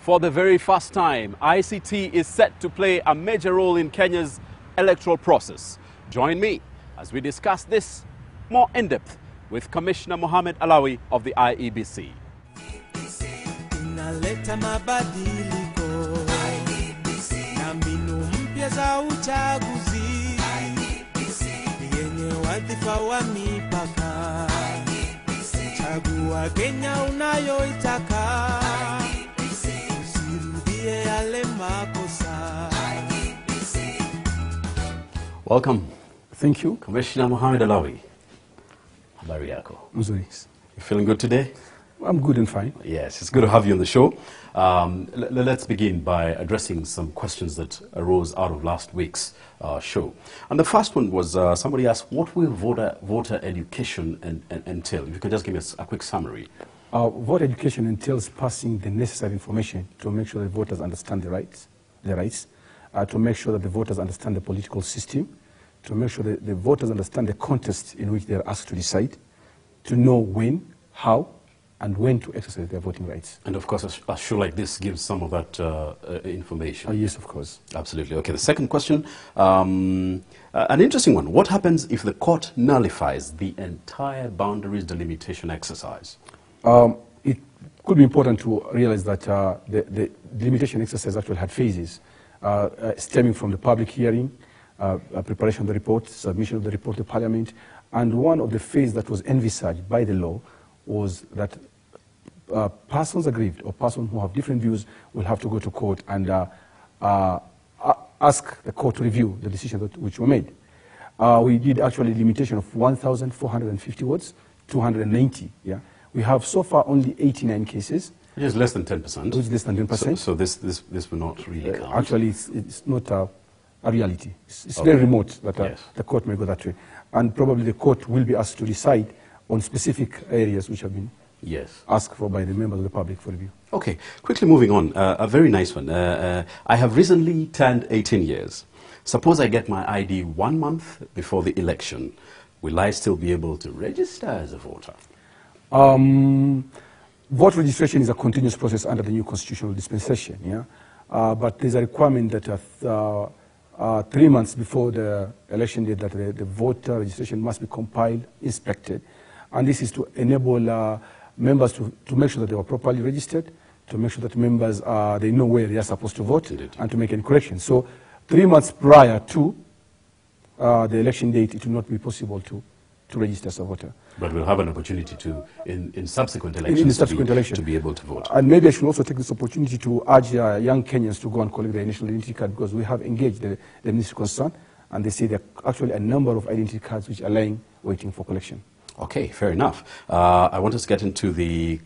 For the very first time, ICT is set to play a major role in Kenya's electoral process. Join me as we discuss this more in depth with Commissioner Mohamed Alawi of the IEBC. Inaleta mabadiliko na mbinu mpya za uchaguzi yenye wadhifa wa mipaka. Chagua Kenya unayoitaka, usirudie yale makosa. Welcome. Thank you. Commissioner Mohamed Alawi. Habari yako? Mzuri. You feeling good today? I'm good and fine. Yes, it's good to have you on the show. Let's begin by addressing some questions that arose out of last week's show. And the first one was somebody asked, what will voter education entail? If you could just give us a quick summary. Voter education entails passing the necessary information to make sure that voters understand their rights, to make sure that the voters understand the political system, to make sure that the voters understand the context in which they are asked to decide, to know when, how, and when to exercise their voting rights. And of course, a show like this gives some of that information. Yes, of course. Absolutely. Okay, the second question, an interesting one. What happens if the court nullifies the entire boundaries delimitation exercise? It could be important to realize that the delimitation exercise actually had phases, stemming from the public hearing, preparation of the report, submission of the report to Parliament, and one of the phases that was envisaged by the law was that persons aggrieved or persons who have different views will have to go to court and ask the court to review the decisions which were made. We did actually limitation of 1,450 words, 290. Yeah, we have so far only 89 cases. Which is less than 10%. Which is less than 10%. So this will not really count. Actually, it's not a reality. It's okay. Very remote that yes, the court may go that way. And probably the court will be asked to decide on specific areas which have been asked for by the members of the public for review. Okay, quickly moving on, a very nice one. I have recently turned 18 years. Suppose I get my ID 1 month before the election. Will I still be able to register as a voter? Vote registration is a continuous process under the new constitutional dispensation, yeah? But there's a requirement that 3 months before the election date that the voter registration must be compiled, inspected. And this is to enable members to make sure that they were properly registered, to make sure that members, they know where they are supposed to vote, indeed, and to make any corrections. So 3 months prior to the election date, it will not be possible to register as a voter. But we'll have an opportunity to, in subsequent elections, to be able to vote. And maybe I should also take this opportunity to urge young Kenyans to go and collect their national identity card, because we have engaged the Ministry concerned, and they say there are actually a number of identity cards which are lying, waiting for collection. Okay, fair enough. I want us to get into the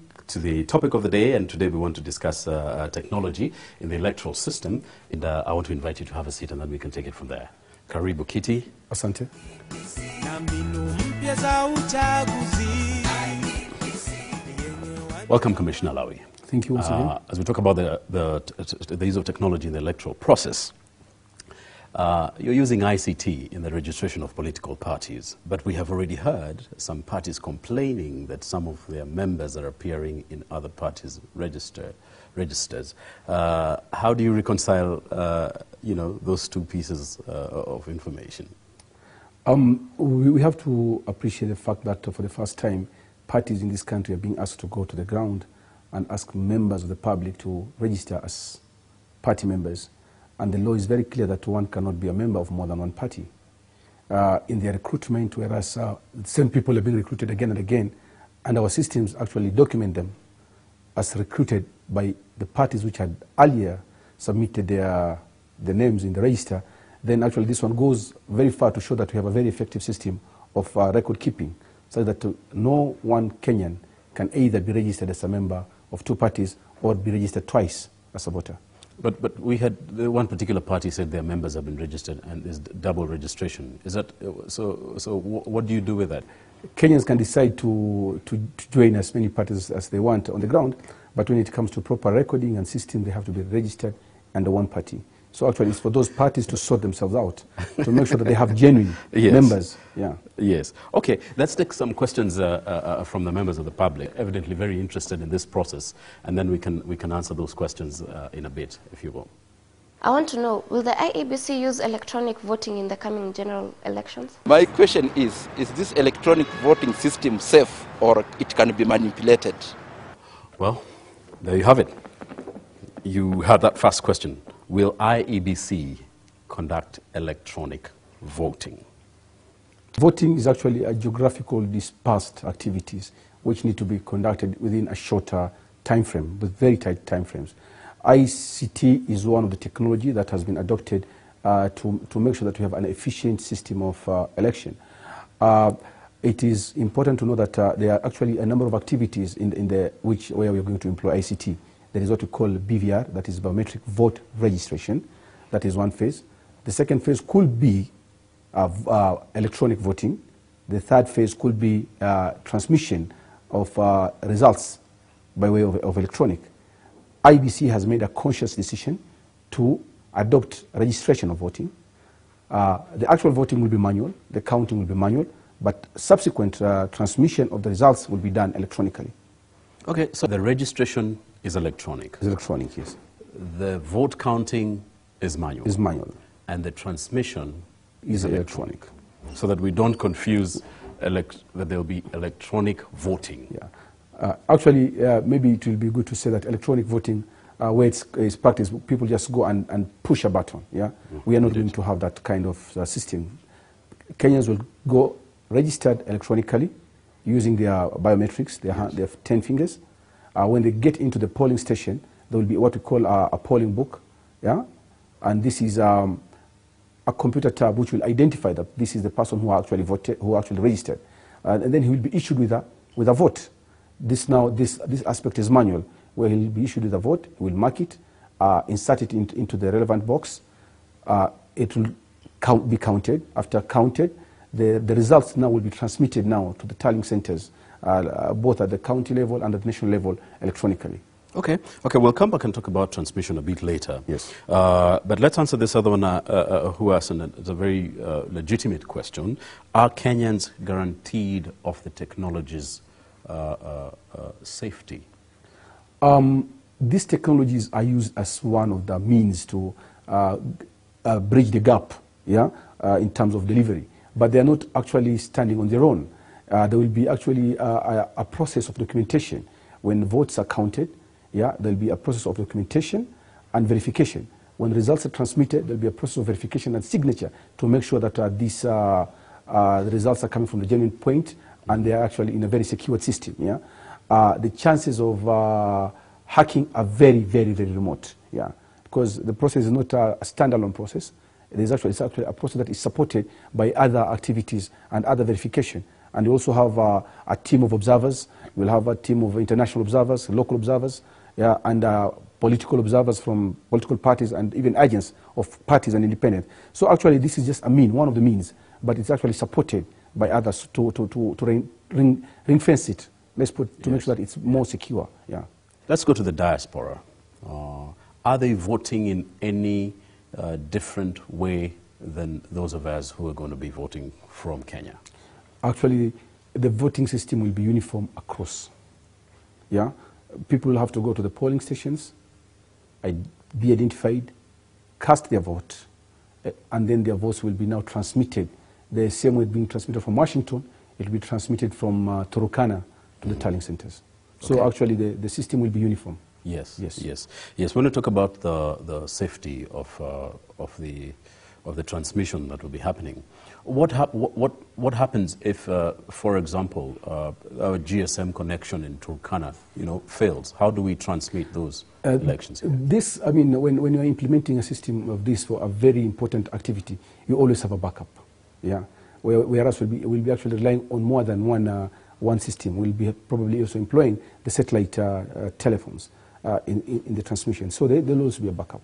topic of the day, and today we want to discuss technology in the electoral system. And I want to invite you to have a seat, and then we can take it from there. Karibu Kiti. Asante. Welcome, Commissioner Alawi. Thank you once again. As we talk about the use of technology in the electoral process, you're using ICT in the registration of political parties, but we have already heard some parties complaining that some of their members are appearing in other parties' registers. How do you reconcile, those two pieces of information? We have to appreciate the fact that for the first time, parties in this country are being asked to go to the ground and ask members of the public to register as party members. And the law is very clear that one cannot be a member of more than one party. In their recruitment, whereas the same people are being recruited again and again, and our systems actually document them as recruited by the parties which had earlier submitted their names in the register, then actually this one goes very far to show that we have a very effective system of record keeping, so that no one Kenyan can either be registered as a member of two parties or be registered twice as a voter. But we had one particular party said their members have been registered and there's double registration. Is that so? What do you do with that? Kenyans can decide to join as many parties as they want on the ground, but when it comes to proper recording and system, they have to be registered under one party. So actually, it's for those parties to sort themselves out, to make sure that they have genuine Yes. members. Yeah. Yes. Okay, let's take some questions from the members of the public, evidently very interested in this process, and then we can answer those questions in a bit, if you will. I want to know, will the IEBC use electronic voting in the coming general elections? My question is this electronic voting system safe or it can be manipulated? Well, there you have it. You had that first question. Will IEBC conduct electronic voting? Voting is actually a geographical dispersed activities which need to be conducted within a shorter time frame, with very tight time frames. ICT is one of the technology that has been adopted to make sure that we have an efficient system of election. It is important to know that there are actually a number of activities where we are going to employ ICT. There is what we call BVR, that is biometric vote registration. That is one phase. The second phase could be electronic voting. The third phase could be transmission of results by way of electronic. IEBC has made a conscious decision to adopt registration of voting. The actual voting will be manual, the counting will be manual, but subsequent transmission of the results will be done electronically. Okay, so the registration is electronic. It's electronic, yes. The vote counting is manual. Is manual. And the transmission Is electronic. So that we don't confuse that there will be electronic voting. Yeah. Actually, maybe it will be good to say that electronic voting, where it's practiced, people just go and push a button. Yeah, we are not going to have that kind of system. Kenyans will go registered electronically using their biometrics. They have 10 fingers. When they get into the polling station, there will be what we call a polling book. Yeah, and this is a computer tab which will identify that this is the person who actually voted, who actually registered, and then he will be issued with a vote. This aspect is manual, where he'll be issued with a vote. He will mark it, insert it into the relevant box. It will be counted. After counted, the results now will be transmitted now to the tallying centers, both at the county level and at the national level electronically. Okay, we'll come back and talk about transmission a bit later. Yes. But let's answer this other one who asked, and it's a very legitimate question. Are Kenyans guaranteed of the technology's safety? These technologies are used as one of the means to bridge the gap, yeah, in terms of delivery. But they are not actually standing on their own. There will be actually a process of documentation. When votes are counted, yeah, there will be a process of documentation and verification. When results are transmitted, there will be a process of verification and signature to make sure that the results are coming from the genuine point and they are actually in a very secure system. Yeah? The chances of hacking are very, very, very remote. Yeah? Because the process is not a standalone process. It's actually a process that is supported by other activities and other verification. And we also have a team of observers. We'll have a team of international observers, local observers, yeah, and political observers from political parties and even agents of parties and independents. So actually this is just one of the means, but it's actually supported by others to ring-fence it. Let's to make sure that it's more secure. Yeah. Let's go to the diaspora. Are they voting in any different way than those of us who are going to be voting from Kenya? Actually, the voting system will be uniform across. Yeah, people will have to go to the polling stations, be identified, cast their vote, and then their votes will be now transmitted. The same way being transmitted from Washington, it will be transmitted from Turkana to the tallying centers. So actually, the system will be uniform. Yes. When we talk about the safety of the transmission that will be happening, what happens if, for example, our GSM connection in Turkana, fails? How do we transmit those elections here? This, I mean, when you are implementing a system of this for a very important activity, you always have a backup. Yeah. Whereas we'll be actually relying on more than one system. We'll be probably also employing the satellite telephones in the transmission. So there'll always be a backup.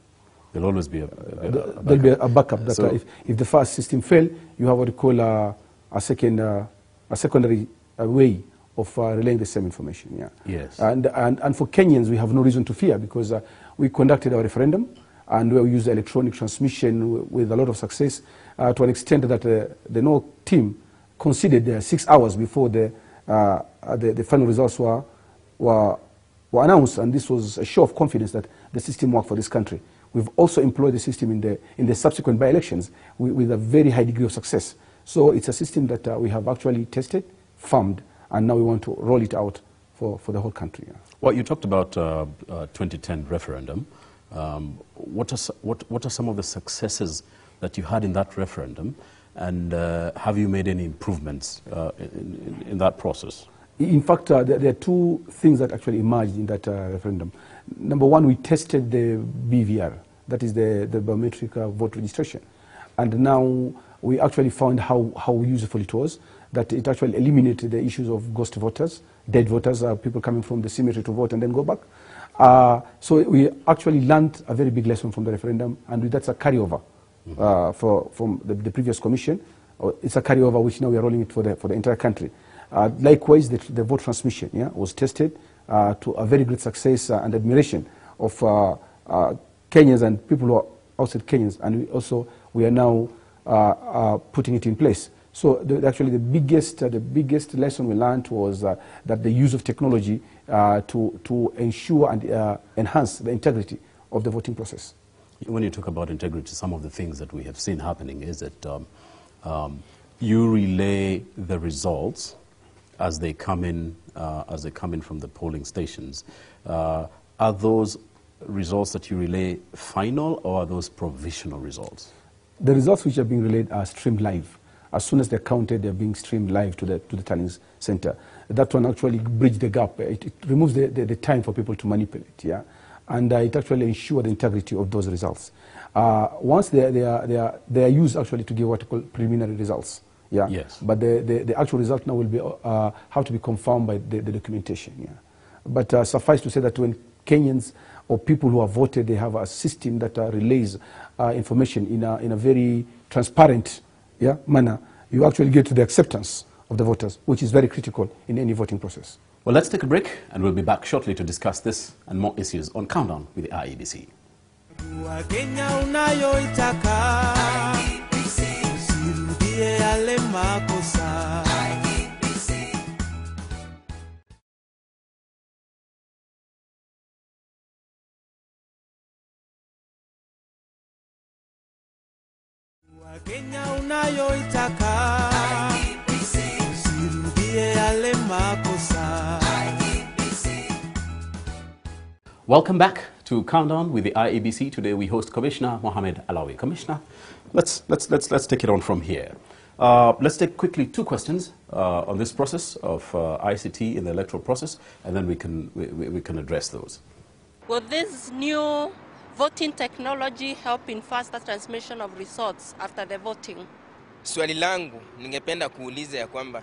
There'll always be a backup. There'll be a backup. That so if the first system fails, you have what we call a secondary way of relaying the same information. Yeah. Yes. And for Kenyans, we have no reason to fear because we conducted our referendum. and where we use electronic transmission with a lot of success, to an extent that the NOC team considered 6 hours before the final results were announced, and this was a show of confidence that the system worked for this country. We've also employed the system in the subsequent by-elections with a very high degree of success. So it's a system that we have actually tested, farmed, and now we want to roll it out for the whole country. Yeah. Well, you talked about 2010 referendum. What are some of the successes that you had in that referendum, and have you made any improvements in that process? In fact, there are two things that actually emerged in that referendum. Number one, we tested the BVR, that is the biometric vote registration. And now we actually found how useful it was, that it actually eliminated the issues of ghost voters, dead voters, people coming from the cemetery to vote and then go back. So we actually learned a very big lesson from the referendum, and that's a carryover from the previous commission. It's a carryover which now we are rolling it for the entire country. Likewise, the vote transmission was tested to a very great success and admiration of Kenyans and people who are outside Kenyans, and we are now putting it in place. So actually the biggest lesson we learned was that the use of technology to ensure and enhance the integrity of the voting process. When you talk about integrity, some of the things that we have seen happening is that you relay the results as they come in from the polling stations. Are those results that you relay final, or are those provisional results? The results which are being relayed are streamed live. As soon as they're counted, they're being streamed live to the tallying center. That one actually bridges the gap. It removes the time for people to manipulate, and it actually ensures the integrity of those results. Once they are used actually to give what we call preliminary results. Yes. But the actual result now will be have to be confirmed by the documentation. But suffice to say that when Kenyans or people who have voted, they have a system that relays information in a very transparent manner, you actually get to the acceptance of the voters, which is very critical in any voting process. Well, let's take a break, and we'll be back shortly to discuss this and more issues on Countdown with the IEBC. Kenya unayoitaka usirudie yale makosa. Kenya unayoitaka usirudie yale makosa. Welcome back to Countdown with the IEBC. Today we host Commissioner Mohamed Alawi. Commissioner, let's take it on from here. Let's take quickly two questions on this process of ICT in the electoral process, and then we can address those. Will this new voting technology help in faster transmission of results after the voting? Swali langu ningependa kuuliza ya kwamba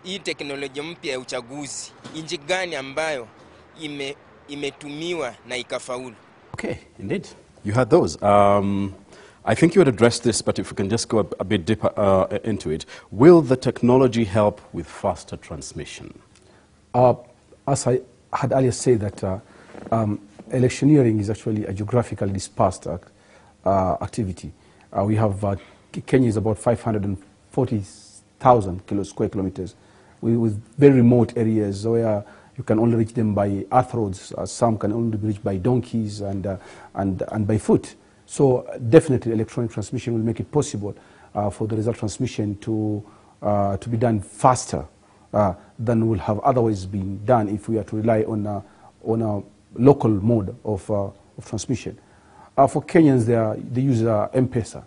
hii teknolojia mpya ya uchaguzi nchi gani ambayo imetumiwa na ikafaulu? Okay, indeed. You had those. I think you had addressed this, but if we can just go a bit deeper into it. Will the technology help with faster transmission? As I had earlier said that electioneering is actually a geographically dispersed activity. We have Kenya is about 540,000 square kilometers with very remote areas where you can only reach them by earth roads. Some can only be reached by donkeys and by foot. So definitely electronic transmission will make it possible for the result transmission to be done faster than will have otherwise been done if we are to rely on a local mode of transmission. For Kenyans, they use M-Pesa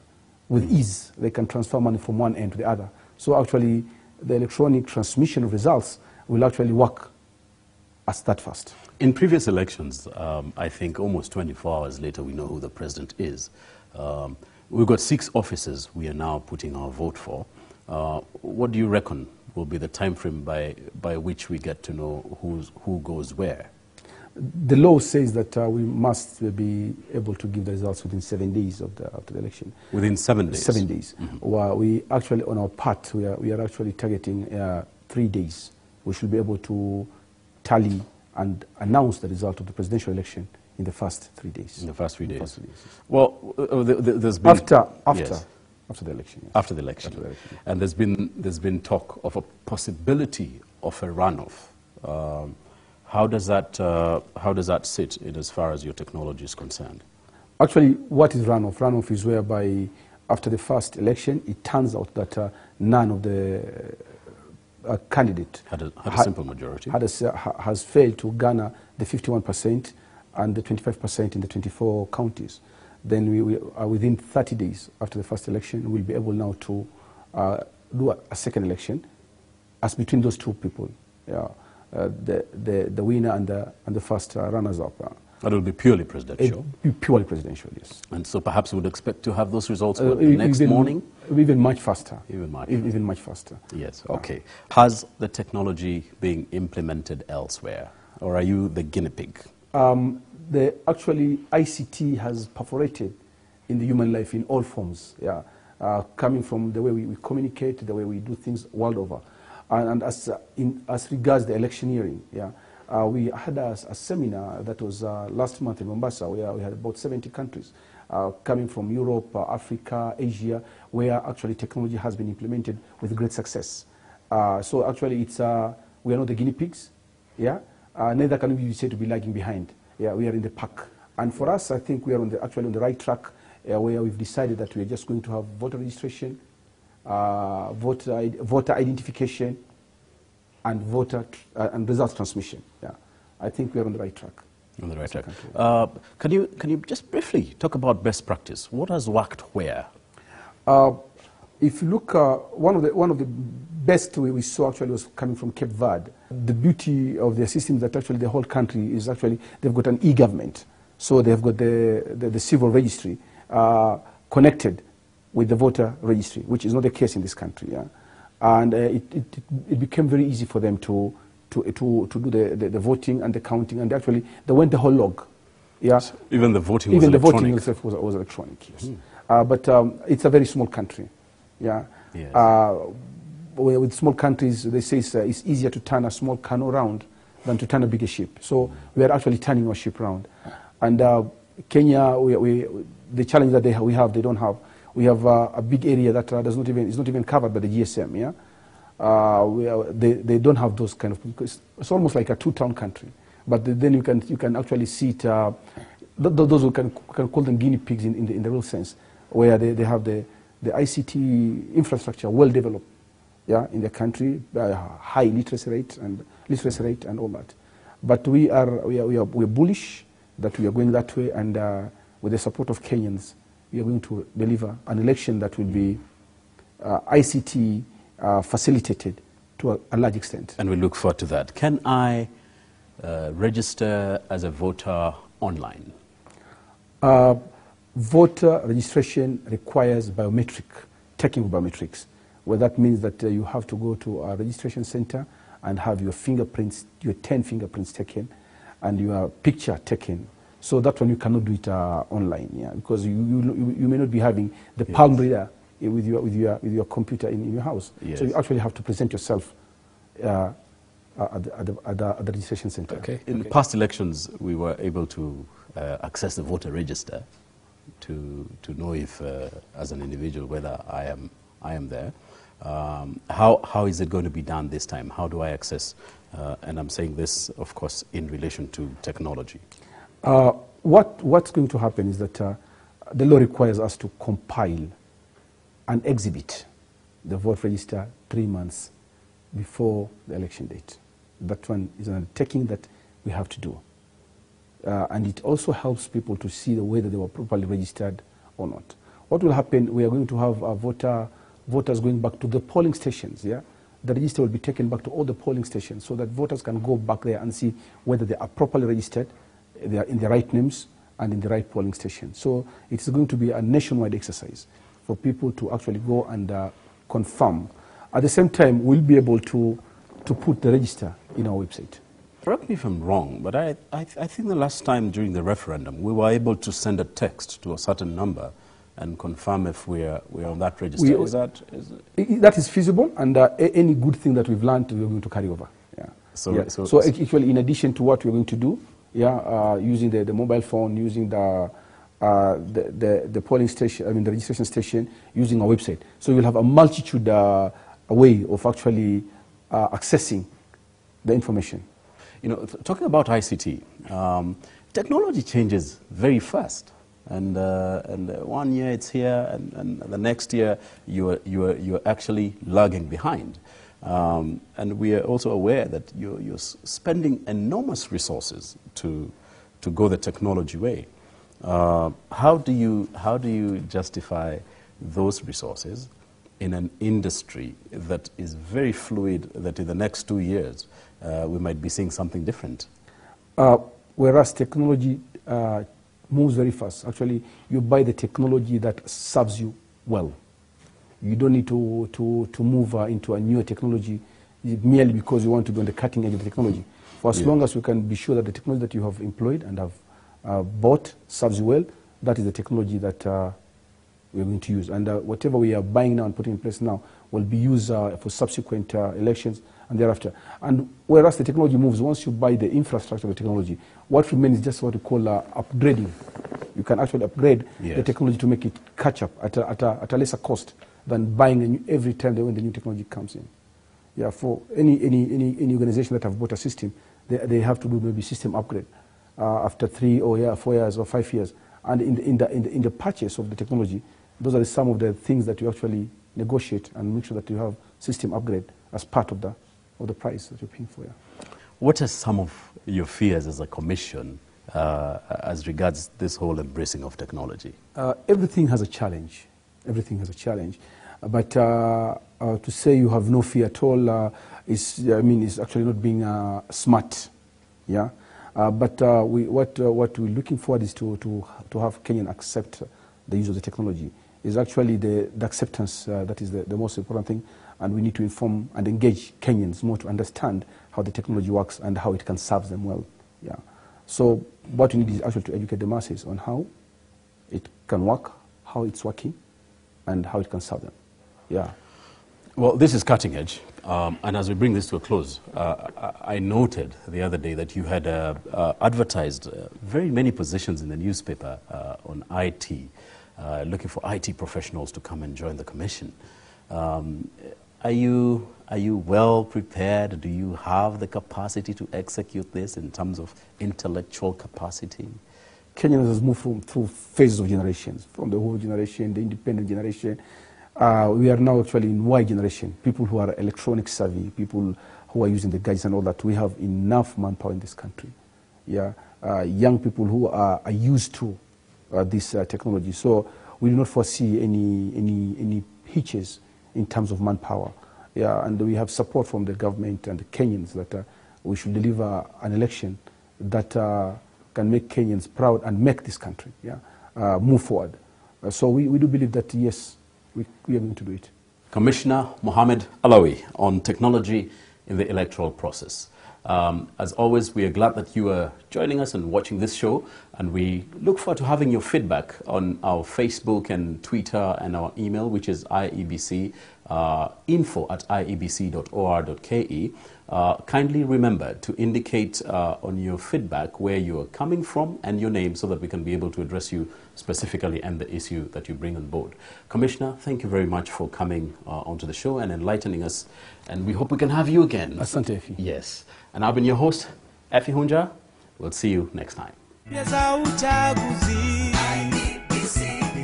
with ease. They can transfer money from one end to the other. So actually, the electronic transmission of results will actually work as that fast. In previous elections, I think almost 24 hours later, we know who the president is. We've got 6 offices we are now putting our vote for. What do you reckon will be the time frame by which we get to know who goes where? The law says that we must be able to give the results within 7 days after the election. Within 7 days? 7 days. Mm-hmm. Well, we actually, on our part, we are actually targeting 3 days. We should be able to tally and announce the result of the presidential election in the first 3 days. In the first 3 days. First 3 days, yes. Well, there's been... After the election. Yes. After the election. After the election. And there's been talk of a possibility of a runoff. How does that sit in as far as your technology is concerned? Actually, what is runoff? Runoff is whereby after the first election, it turns out that none of the candidate had a simple majority. Has failed to garner the 51% and the 25% in the 24 counties. Then we are within 30 days after the first election, we'll be able now to do a second election as between those two people, the winner and the first runners-up. And it will be purely presidential? Purely presidential, yes. And so perhaps we would expect to have those results the next morning? Even much faster. Even much faster. Yes, okay. Has the technology being implemented elsewhere, or are you the guinea pig? Actually, ICT has perforated in the human life in all forms, coming from the way we communicate, the way we do things world over. And as regards the electioneering, we had a seminar that was last month in Mombasa, where we had about 70 countries coming from Europe, Africa, Asia, where actually technology has been implemented with great success. So actually, we are not the guinea pigs, neither can we be said to be lagging behind. We are in the pack. And for us, I think we are actually on the right track, where we've decided that we are just going to have voter registration, voter identification, and and results transmission. I think we are on the right track. On the right track. Can you just briefly talk about best practice? What has worked where? If you look, one of the best we saw actually was coming from Cape Verde. The beauty of their system is that actually the whole country is actually, they've got an e-government. So they've got the civil registry connected with the voter registry, which is not the case in this country. And it became very easy for them to do the voting and the counting, and actually they went the whole log. So even the voting was electronic? Even the voting was electronic, yes. But it's a very small country. Yes. With small countries, they say it's easier to turn a small canoe around than to turn a bigger ship. So we are actually turning our ship around. And Kenya, the challenge that we have, they don't have. We have a big area that is not even covered by the GSM. They don't have those kind of. It's almost like a two-town country. But then you can actually see it. Those who can call them guinea pigs in the real sense, where they have the ICT infrastructure well developed, in the country, high literacy rate and all that. But we're bullish that we are going that way, and with the support of Kenyans, we are going to deliver an election that will be ICT facilitated to a large extent. And we look forward to that. Can I register as a voter online? Voter registration requires taking biometrics. Well, that means that you have to go to a registration center and have your fingerprints, your 10 fingerprints taken, and your picture taken. So that one you cannot do it online, because you may not be having the palm reader with your computer in your house. Yes. So you actually have to present yourself at the registration center. Okay. In past elections, we were able to access the voter register to know if, as an individual, whether I am there. How is it going to be done this time? How do I access? And I'm saying this, of course, in relation to technology. What's going to happen is that the law requires us to compile and exhibit the vote register 3 months before the election date. That one is an undertaking that we have to do. And it also helps people to see whether they were properly registered or not. What will happen, we are going to have voters going back to the polling stations, The register will be taken back to all the polling stations so that voters can go back there and see whether they are properly registered, they are in the right names and in the right polling station. So it's going to be a nationwide exercise for people to actually go and confirm. At the same time, we'll be able to put the register in our website. Correct me if I'm wrong, but I think the last time during the referendum, we were able to send a text to a certain number and confirm if we're on that register. That is feasible, and any good thing that we've learned, we're going to carry over. So actually, in addition to what we're going to do, using the mobile phone, using the polling station, the registration station, using our website. So you'll have a multitude a way of actually accessing the information. Talking about ICT, technology changes very fast. And 1 year it's here, and the next year you're actually lagging behind. And we are also aware that you're spending enormous resources to go the technology way. How do you justify those resources in an industry that is very fluid, that in the next 2 years we might be seeing something different? Whereas technology moves very fast. Actually, you buy the technology that serves you well. You don't need to move into a newer technology merely because you want to be on the cutting edge of the technology. For as long as you can be sure that the technology that you have employed and have bought serves you well, that is the technology that we're going to use. And whatever we are buying now and putting in place now will be used for subsequent elections and thereafter. And whereas the technology moves, once you buy the infrastructure of the technology, what remains is just what we call upgrading. You can actually upgrade the technology to make it catch up at a lesser cost than buying every time when the new technology comes in. Yeah, for any organization that have bought a system, they have to do maybe system upgrade after 3 or 4 years or 5 years. And in the purchase of the technology, those are some of the things that you actually negotiate and make sure that you have system upgrade as part of the price that you're paying for. Yeah. What are some of your fears as a commission as regards this whole embracing of technology? Everything has a challenge. Everything has a challenge. But to say you have no fear at all is actually not being smart. Yeah. But what we're looking forward is to have Kenyan accept the use of the technology. Is actually the acceptance that is the most important thing, and we need to inform and engage Kenyans more to understand how the technology works and how it can serve them well. Yeah. So what we need is actually to educate the masses on how it can work, how it's working, and how it can serve them. Yeah. Well, this is cutting edge, and as we bring this to a close, I noted the other day that you had advertised very many positions in the newspaper on IT, looking for IT professionals to come and join the commission. Are you well prepared? Do you have the capacity to execute this in terms of intellectual capacity? Kenyans has moved through phases of generations, from the old generation, the independent generation. We are now actually in Y generation, people who are electronic savvy, people who are using the gadgets and all that. We have enough manpower in this country. Yeah, young people who are used to this technology. So we do not foresee any hitches in terms of manpower. Yeah, and we have support from the government and the Kenyans that we should deliver an election that can make Kenyans proud and make this country move forward. So we do believe that, yes, we are going to do it. Commissioner Mohamed Alawi on technology in the electoral process. As always, we are glad that you are joining us and watching this show, and we look forward to having your feedback on our Facebook and Twitter and our email, which is IEBC, info@iebc.or.ke. Kindly remember to indicate on your feedback where you are coming from and your name so that we can be able to address you specifically and the issue that you bring on board. Commissioner, thank you very much for coming onto the show and enlightening us, and we hope we can have you again. Asante, Efi. Yes. And I've been your host, Efi Hunja. We'll see you next time. Za uchaguzi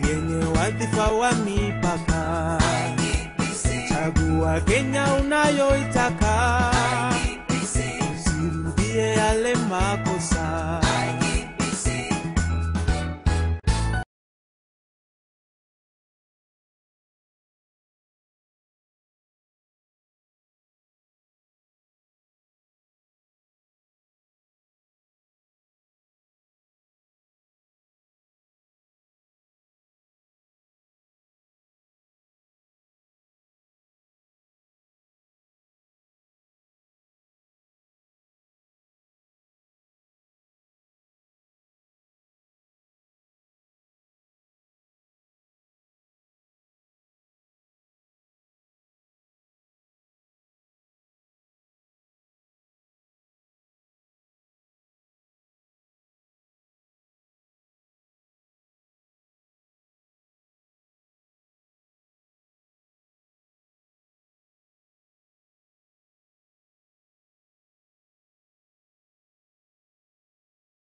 yenye wadhifa wa mipaka, chagua Kenya unayoitaka, usirudie yale makosa.